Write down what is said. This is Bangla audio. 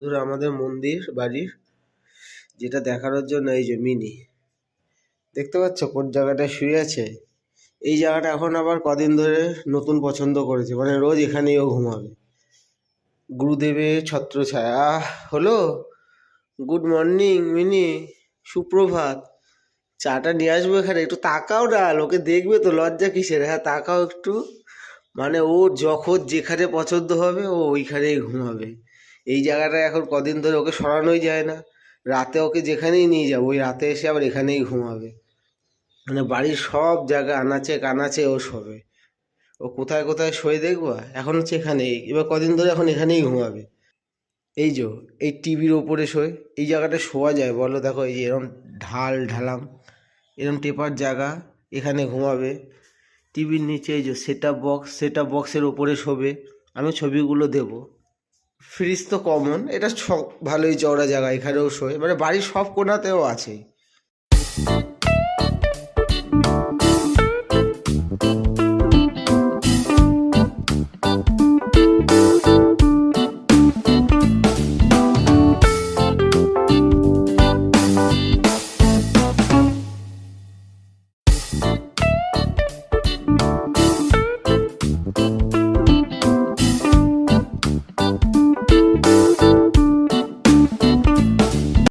ধরো আমাদের মন্দির বাড়ির যেটা দেখানোর জন্য এই যে মিনি দেখতে পাচ্ছ কোন জায়গাটায় শুয়ে আছে। এই জায়গাটা এখন আবার কদিন ধরে নতুন পছন্দ করেছে, মানে রোজ এখানেই ও ঘুমাবে। গুরুদেবের ছত্রছায়া। হলো। গুড মর্নিং মিনি, সুপ্রভাত। চাটা নিয়ে আসবো এখানে, একটু তাকাও না, লোকে দেখবে তো, লজ্জা কিসের? হ্যাঁ তাকাও একটু। মানে ও যখন যেখানে পছন্দ হবে ও ওইখানেই ঘুমাবে। এই জায়গাটা এখন কদিন ধরে ওকে সরানোই যায় না। রাতে ওকে যেখানেই নিয়ে যাবো ওই রাতে এসে আবার এখানেই ঘুমাবে। মানে বাড়ির সব জায়গা আনাচে কানাচে ও শোবে। ও কোথায় কোথায় শোয় দেখবা, এখন হচ্ছে এখানেই, এবার কদিন ধরে এখন এখানেই ঘুমাবে। এই যে এই টিভির ওপরে শোয়। এই জায়গাটা শোয়া যায় বলো? দেখো এই যে এরম ঢালাম, এরম টেপার জায়গা, এখানে ঘুমাবে। টিভির নিচে এই যে সেট আপ বক্সের ওপরে শোবে। আমি ছবিগুলো দেবো। ফ্রিজ তো কমন, এটা ভালোই চওড়া জায়গা, এখানেও শোয়, মানে বাড়ির সব কোণাতেও আছে।